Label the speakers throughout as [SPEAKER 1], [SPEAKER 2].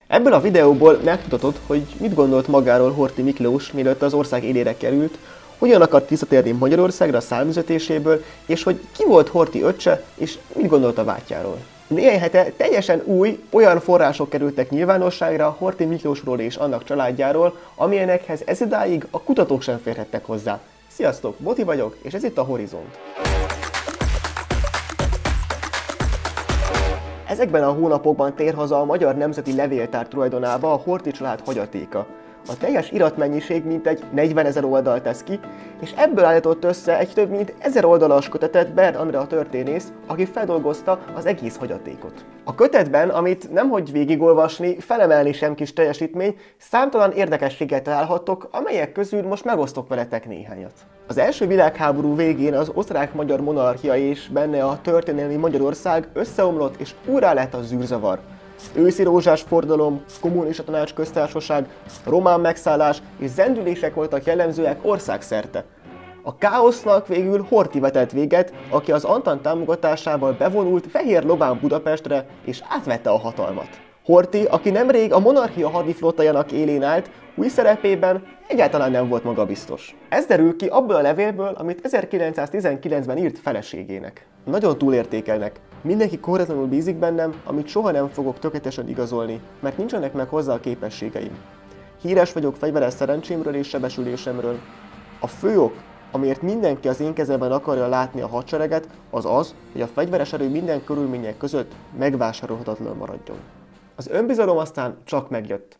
[SPEAKER 1] Ebből a videóból megtudatod, hogy mit gondolt magáról Horthy Miklós, mielőtt az ország élére került, hogyan akart visszatérni Magyarországra a számüzetéséből, és hogy ki volt Horthy öccse, és mit gondolt a bátyjáról. Néhány hete teljesen új, olyan források kerültek nyilvánosságra Horthy Miklósról és annak családjáról, amilyenekhez ezidáig a kutatók sem férhettek hozzá. Sziasztok, Boti vagyok, és ez itt a Horizont. Ezekben a hónapokban tér haza a Magyar Nemzeti Levéltár tulajdonába a Horthy család hagyatéka. A teljes iratmennyiség mintegy 40 000 oldalt tesz ki, és ebből állított össze egy több mint 1000 oldalas kötetet Berd Andrea történész, aki feldolgozta az egész hagyatékot. A kötetben, amit nemhogy végigolvasni, felemelni sem kis teljesítmény, számtalan érdekességet találhattok, amelyek közül most megosztok veletek néhányat. Az első világháború végén az osztrák-magyar monarchia és benne a történelmi Magyarország összeomlott és úrrá lett a zűrzavar. Őszi rózsás forradalom, kommunista tanácsköztársaság, román megszállás és zendülések voltak jellemzőek országszerte. A káosznak végül Horthy vetett véget, aki az Antant támogatásával bevonult fehér lován Budapestre és átvette a hatalmat. Horthy, aki nemrég a monarchia hadiflottájának élén állt, új szerepében egyáltalán nem volt magabiztos. Ez derül ki abból a levélből, amit 1919-ben írt feleségének. Nagyon túlértékelnek. Mindenki korretlenül bízik bennem, amit soha nem fogok tökéletesen igazolni, mert nincsenek meg hozzá a képességeim. Híres vagyok fegyveres szerencsémről és sebesülésemről. A fő ok, amiért mindenki az én kezemben akarja látni a hadsereget, az az, hogy a fegyveres erő minden körülmények között megvásárolhatatlan maradjon. Az önbizalom aztán csak megjött.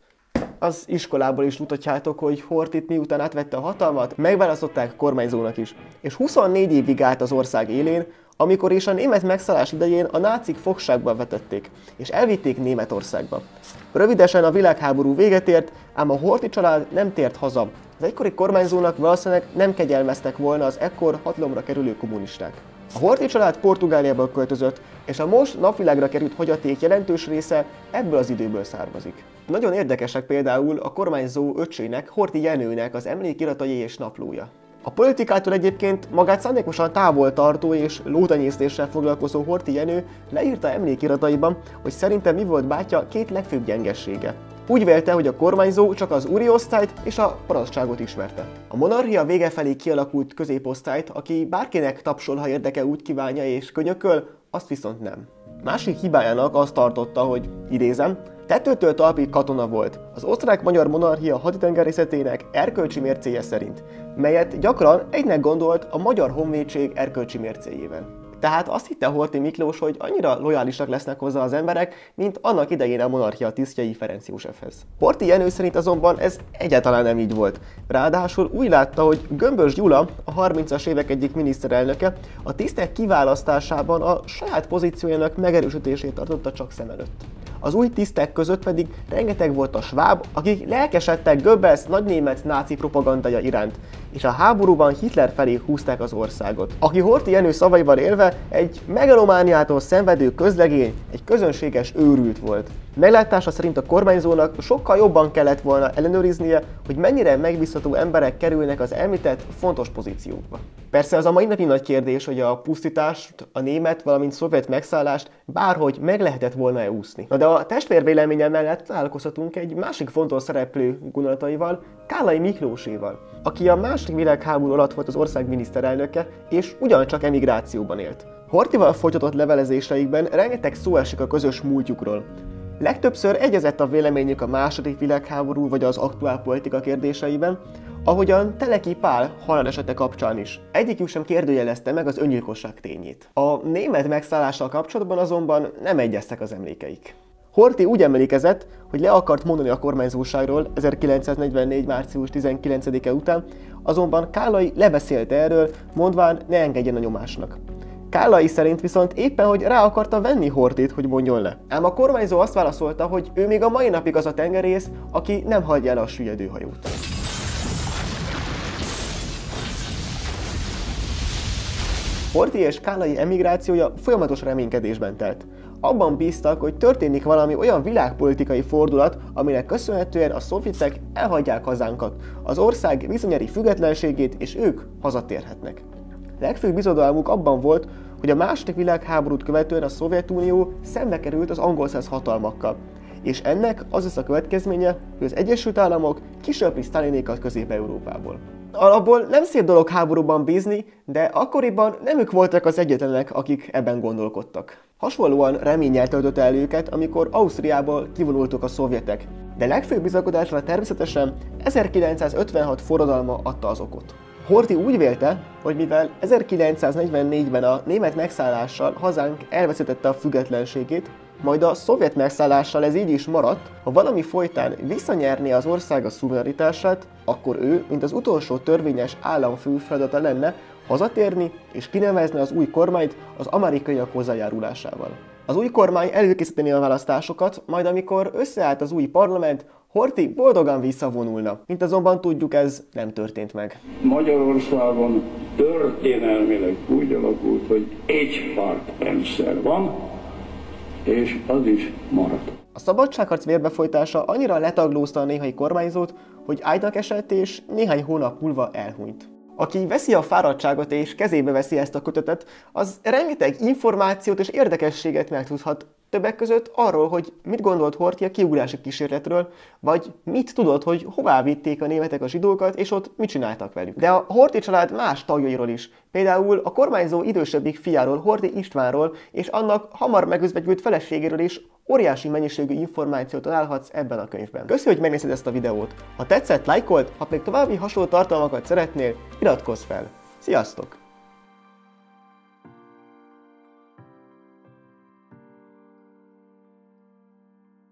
[SPEAKER 1] Az iskolából is tudhatjátok, hogy Horthyt miután átvette a hatalmat, megválasztották kormányzónak is, és 24 évig állt az ország élén, amikor is a német megszállás idején a nácik fogságba vetették, és elvitték Németországba. Rövidesen a világháború véget ért, ám a Horthy család nem tért haza. Az egykori kormányzónak valószínűleg nem kegyelmeztek volna az ekkor hatalomra kerülő kommunisták. A Horthy család Portugáliába költözött, és a most napvilágra került hagyaték jelentős része ebből az időből származik. Nagyon érdekesek például a kormányzó öccsének, Horthy Jenőnek az emlékiratai és naplója. A politikától egyébként magát szándékosan távol tartó és lótenyésztéssel foglalkozó Horthy Jenő leírta emlékirataiban, hogy szerintem mi volt bátyja két legfőbb gyengessége. Úgy vélte, hogy a kormányzó csak az úriosztályt és a parasztságot ismerte. A monarchia vége felé kialakult középosztályt, aki bárkinek tapsol, ha érdeke úgy kívánja és könyököl, azt viszont nem. Másik hibájának azt tartotta, hogy, idézem, tetőtől talpig katona volt, az osztrák-magyar monarchia haditengerészetének erkölcsi mércéje szerint, melyet gyakran egynek gondolt a magyar honvédség erkölcsi mércéjével. Tehát azt hitte Horthy Miklós, hogy annyira lojálisak lesznek hozzá az emberek, mint annak idején a monarchia tisztjei Ferenc Józsefhez. Horthy Jenő szerint azonban ez egyáltalán nem így volt. Ráadásul úgy látta, hogy Gömbös Gyula, a 30-as évek egyik miniszterelnöke, a tisztek kiválasztásában a saját pozíciójának megerősítését tartotta csak szem előtt. Az új tisztek között pedig rengeteg volt a sváb, akik lelkesedtek Goebbels nagynémet náci propagandája iránt, és a háborúban Hitler felé húzták az országot. Aki Horthy Jenő szavaival élve egy megalomániától szenvedő közlegény, egy közönséges őrült volt. Meglátása szerint a kormányzónak sokkal jobban kellett volna ellenőriznie, hogy mennyire megbízható emberek kerülnek az említett fontos pozíciókba. Persze az a mai napi nagy kérdés, hogy a pusztítást, a német, valamint szovjet megszállást bárhogy meg lehetett volna-e úszni. Na de a testvérvéleménye mellett találkozhatunk egy másik fontos szereplő gondolataival, Kállai Miklóséval, aki a II. Világháború alatt volt az ország miniszterelnöke, és ugyancsak emigrációban élt. Horthyval folytatott levelezéseikben rengeteg szó esik a közös múltjukról. Legtöbbször egyezett a véleményük a II. Világháború vagy az aktuál politika kérdéseiben, ahogyan Teleki Pál halálesete kapcsán is. Egyikük sem kérdőjelezte meg az öngyilkosság tényét. A német megszállással kapcsolatban azonban nem egyeztek az emlékeik. Horthy úgy emlékezett, hogy le akart mondani a kormányzóságról 1944. március 19-e után, azonban Kállai lebeszélte erről, mondván ne engedjen a nyomásnak. Kállai szerint viszont éppen, hogy rá akarta venni Horthyt, hogy mondjon le. Ám a kormányzó azt válaszolta, hogy ő még a mai napig az a tengerész, aki nem hagyja el a süllyedő hajót. Horthy és Kállai emigrációja folyamatos reménykedésben telt. Abban bíztak, hogy történik valami olyan világpolitikai fordulat, aminek köszönhetően a szovjetek elhagyják hazánkat, az ország visszanyeri függetlenségét, és ők hazatérhetnek. Legfőbb bizodalmuk abban volt, hogy a II. Világháborút követően a Szovjetunió szembe került az angolszász hatalmakkal, és ennek az lesz a következménye, hogy az Egyesült Államok kisöpri Sztálinékat Közép-Európából. Alapból nem szép dolog háborúban bízni, de akkoriban nem ők voltak az egyetlenek, akik ebben gondolkodtak. Hasonlóan reménnyel töltötte el őket, amikor Ausztriából kivonultak a szovjetek, de legfőbb bizakodásra természetesen 1956 forradalma adta az okot. Horthy úgy vélte, hogy mivel 1944-ben a német megszállással hazánk elveszítette a függetlenségét, majd a szovjet megszállással ez így is maradt, ha valami folytán visszanyerné az ország a szuverenitását, akkor ő, mint az utolsó törvényes államfő feladata lenne, hazatérni és kinevezni az új kormányt az amerikaiak hozzájárulásával. Az új kormány előkészíteni a választásokat, majd amikor összeállt az új parlament, Horthy boldogan visszavonulna. Mint azonban tudjuk, ez nem történt meg.
[SPEAKER 2] Magyarországon történelmileg úgy alakult, hogy egy pártrendszer van, és az is marad.
[SPEAKER 1] A szabadságharc vérbefolytása annyira letaglózta a néhai kormányzót, hogy ágynak esett és néhány hónap múlva elhunyt. Aki veszi a fáradtságot és kezébe veszi ezt a kötetet, az rengeteg információt és érdekességet megtudhat, többek között arról, hogy mit gondolt Horthy a kiugrási kísérletről, vagy mit tudott, hogy hová vitték a németek a zsidókat, és ott mit csináltak velük. De a Horthy család más tagjairól is, például a kormányzó idősebbik fiáról, Horthy Istvánról, és annak hamar megözvegyült feleségéről is óriási mennyiségű információt találhatsz ebben a könyvben. Köszönjük, hogy megnézted ezt a videót. Ha tetszett, lájkold, ha még további hasonló tartalmakat szeretnél, iratkozz fel. Sziasztok!